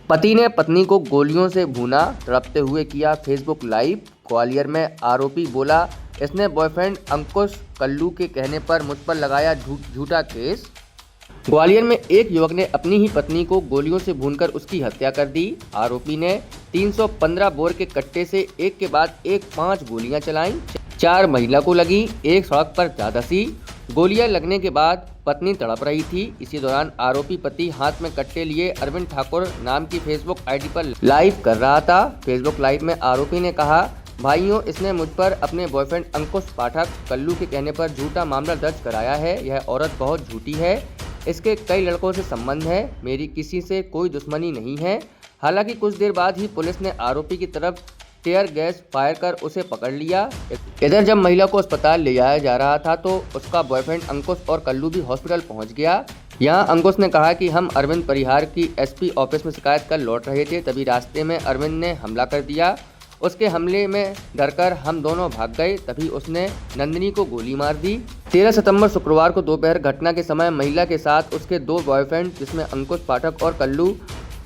पति ने पत्नी को गोलियों से भूना, तड़पते हुए किया फेसबुक लाइव। ग्वालियर में आरोपी बोला, इसने बॉयफ्रेंड अंकुश कल्लू के कहने पर मुझ पर लगाया झूठा केस। ग्वालियर में एक युवक ने अपनी ही पत्नी को गोलियों से भूनकर उसकी हत्या कर दी। आरोपी ने 315 बोर के कट्टे से एक के बाद एक 5 गोलियां चलाईं। 4 महिला को लगी, एक सड़क पर जा धंसी। गोलियां लगने के बाद पत्नी तड़प रही थी। इसी दौरान आरोपी पति हाथ में कट्टे लिए अरविंद ठाकुर नाम की फेसबुक आईडी पर लाइव कर रहा था। फेसबुक लाइव में आरोपी ने कहा, भाइयों, इसने मुझ पर अपने बॉयफ्रेंड अंकुश पाठक कल्लू के कहने पर झूठा मामला दर्ज कराया है। यह औरत बहुत झूठी है। इसके कई लड़कों से संबंध है। मेरी किसी से कोई दुश्मनी नहीं है। हालांकि कुछ देर बाद ही पुलिस ने आरोपी की तरफ टीयर गैस फायर कर उसे पकड़ लिया। इधर जब महिला को अस्पताल ले जाया जा रहा था तो उसका बॉयफ्रेंड अंकुश और कल्लू भी हॉस्पिटल पहुंच गया। यहां अंकुश ने कहा कि हम अरविंद परिहार की एसपी ऑफिस में शिकायत कर लौट रहे थे, तभी रास्ते में अरविंद ने हमला कर दिया। उसके हमले में डरकर हम दोनों भाग गए, तभी उसने नंदिनी को गोली मार दी। 13 सितंबर शुक्रवार को दोपहर घटना के समय महिला के साथ उसके 2 बॉयफ्रेंड जिसमें अंकुश पाठक और कल्लू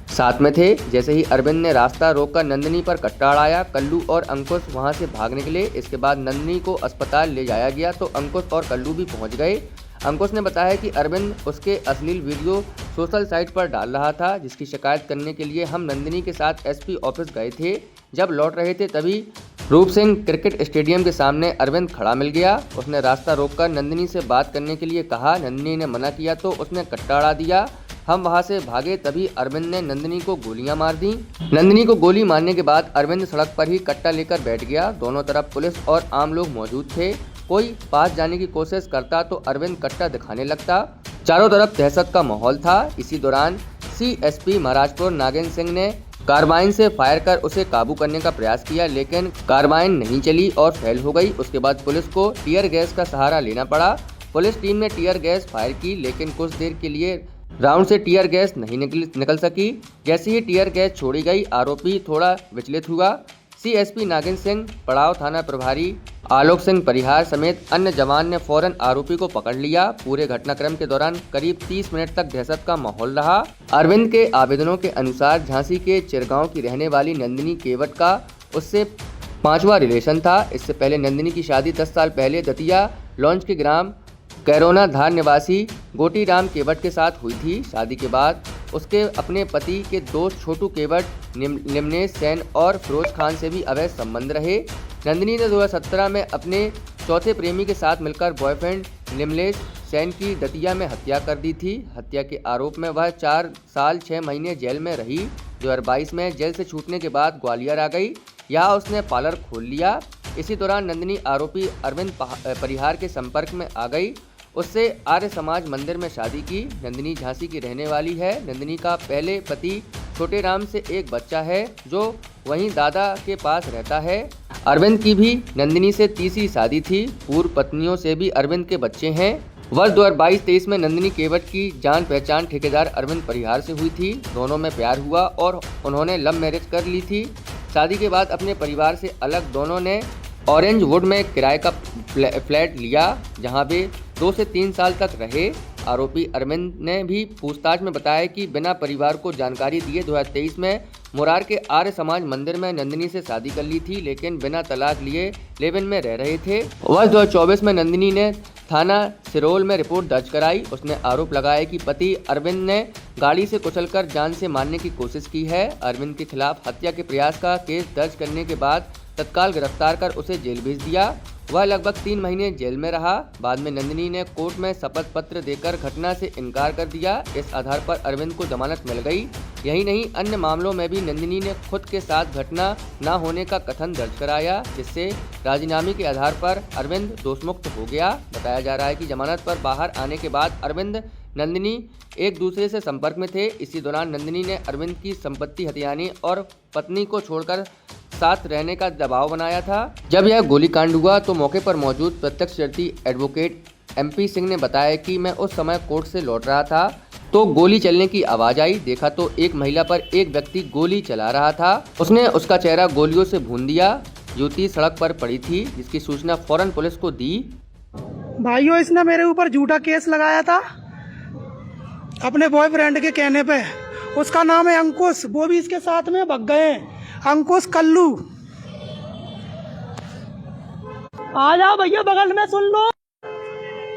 साथ में थे। जैसे ही अरविंद ने रास्ता रोककर नंदिनी पर कट्टा अड़ाया, कल्लू और अंकुश वहां से भाग निकले। इसके बाद नंदिनी को अस्पताल ले जाया गया तो अंकुश और कल्लू भी पहुंच गए। अंकुश ने बताया कि अरविंद उसके अश्लील वीडियो सोशल साइट पर डाल रहा था, जिसकी शिकायत करने के लिए हम नंदिनी के साथ एसपी ऑफिस गए थे। जब लौट रहे थे तभी रूप सिंह क्रिकेट स्टेडियम के सामने अरविंद खड़ा मिल गया। उसने रास्ता रोककर नंदिनी से बात करने के लिए कहा। नंदिनी ने मना किया तो उसने कट्टा अड़ा दिया। हम वहां से भागे, तभी अरविंद ने नंदिनी को गोलियां मार दी। नंदिनी को गोली मारने के बाद अरविंद सड़क पर ही कट्टा लेकर बैठ गया। दोनों तरफ पुलिस और आम लोग मौजूद थे। कोई पास जाने की कोशिश करता तो अरविंद कट्टा दिखाने लगता। चारों तरफ दहशत का माहौल था। इसी दौरान सीएसपी महाराजपुर नागेंद्र सिंह ने कार्बाइन से फायर कर उसे काबू करने का प्रयास किया, लेकिन कार्बाइन नहीं चली और फेल हो गई। उसके बाद पुलिस को टीयर गैस का सहारा लेना पड़ा। पुलिस टीम ने टीयर गैस फायर की, लेकिन कुछ देर के लिए राउंड से टीयर गैस नहीं निकल सकी। जैसे ही टीयर गैस छोड़ी गई, आरोपी थोड़ा विचलित हुआ। सीएसपी नागेंद्र सिंह, पड़ाव थाना प्रभारी आलोक सिंह परिहार समेत अन्य जवान ने फौरन आरोपी को पकड़ लिया। पूरे घटनाक्रम के दौरान करीब 30 मिनट तक दहशत का माहौल रहा। अरविंद के आवेदनों के अनुसार झांसी के चिरगांव की रहने वाली नंदिनी केवट का उससे 5वां रिलेशन था। इससे पहले नंदिनी की शादी 10 साल पहले दतिया लॉन्च के ग्राम कैरोना धार निवासी गोटीराम केवट के साथ हुई थी। शादी के बाद उसके अपने पति के दोस्त छोटू केवट, निम्नेश सेन और फिरोज खान से भी अवैध संबंध रहे। नंदिनी ने 2017 में अपने चौथे प्रेमी के साथ मिलकर बॉयफ्रेंड निम्नेश सेन की दतिया में हत्या कर दी थी। हत्या के आरोप में वह 4 साल 6 महीने जेल में रही। 2022 में जेल से छूटने के बाद ग्वालियर आ गई। यहाँ उसने पार्लर खोल लिया। इसी दौरान नंदिनी आरोपी अरविंद परिहार के संपर्क में आ गई। उससे आर्य समाज मंदिर में शादी की। नंदिनी झांसी की रहने वाली है। नंदिनी का पहले पति छोटे राम से एक बच्चा है, जो वहीं दादा के पास रहता है। अरविंद की भी नंदिनी से तीसरी शादी थी। पूर्व पत्नियों से भी अरविंद के बच्चे हैं। वर्ष 2022-23 में नंदिनी केवट की जान पहचान ठेकेदार अरविंद परिहार से हुई थी। दोनों में प्यार हुआ और उन्होंने लव मैरिज कर ली थी। शादी के बाद अपने परिवार से अलग दोनों ने ऑरेंज वुड में किराए का फ्लैट लिया, जहां वे 2 से 3 साल तक रहे। आरोपी अरविंद ने भी पूछताछ में बताया कि बिना परिवार को जानकारी दिए 2023 में मुरार के आर्य समाज मंदिर में नंदिनी से शादी कर ली थी, लेकिन बिना तलाक लिए लिव इन में रह रहे थे। वर्ष 2024 में नंदिनी ने थाना सिरोल में रिपोर्ट दर्ज कराई। उसने आरोप लगाया कि पति अरविंद ने गाड़ी से कुचलकर जान से मारने की कोशिश की है। अरविंद के खिलाफ हत्या के प्रयास का केस दर्ज करने के बाद तत्काल गिरफ्तार कर उसे जेल भेज दिया। वह लगभग 3 महीने जेल में रहा। बाद में नंदिनी ने कोर्ट में शपथ पत्र देकर घटना से इनकार कर दिया। इस आधार पर अरविंद को जमानत मिल गई। यही नहीं, अन्य मामलों में भी नंदिनी ने खुद के साथ घटना न होने का कथन दर्ज कराया, जिससे राजीनामे के आधार पर अरविंद दोषमुक्त हो गया। बताया जा रहा है कि जमानत पर बाहर आने के बाद अरविंद नंदिनी एक दूसरे से संपर्क में थे। इसी दौरान नंदिनी ने अरविंद की संपत्ति हथियाने और पत्नी को छोड़कर साथ रहने का दबाव बनाया था। जब यह गोलीकांड हुआ तो मौके पर मौजूद प्रत्यक्षदर्शी एडवोकेट MP सिंह ने बताया कि मैं उस समय कोर्ट से लौट रहा था तो गोली चलने की आवाज आई। देखा तो एक महिला पर एक व्यक्ति गोली चला रहा था। उसने उसका चेहरा गोलियों से भून दिया। युवती सड़क पर पड़ी थी, जिसकी सूचना फौरन पुलिस को दी। भाइयों, इसने मेरे ऊपर झूठा केस लगाया था अपने बॉयफ्रेंड के कहने पे, उसका नाम है अंकुश, वो भी इसके साथ में भग गए हैं। अंकुश कल्लू, आ जाओ भैया बगल में सुन लो।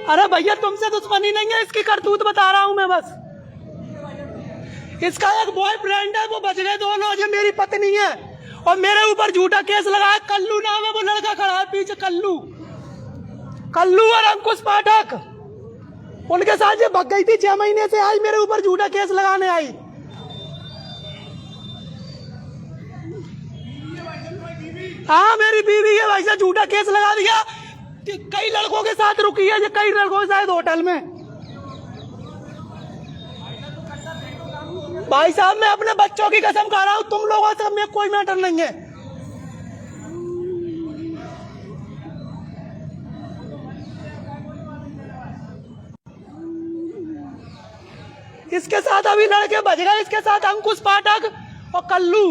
अरे भैया तुमसे दुश्मनी नहीं है, इसकी करतूत बता रहा हूं मैं बस। इसका एक बॉयफ्रेंड है, वो बच गए दोनों, ये मेरी पत्नी है और मेरे ऊपर झूठा केस लगाया। कल्लू नाम है, वो लड़का खड़ा है पीछे, कल्लू। कल्लू और अंकुश पाठक, उनके साथ ये भग गई थी 6 महीने से, आई मेरे ऊपर झूठा केस लगाने आई। हाँ मेरी बीवी है भाई साहब, झूठा केस लगा दिया। कई लड़कों के साथ रुकी है, ये कई लड़कों के साथ होटल में। भाई साहब मैं अपने बच्चों की कसम खा रहा हूं, तुम लोगों से में कोई मैटर नहीं है। इसके साथ अभी लड़के बच गए, इसके साथ अंकुश पाठक और कल्लू।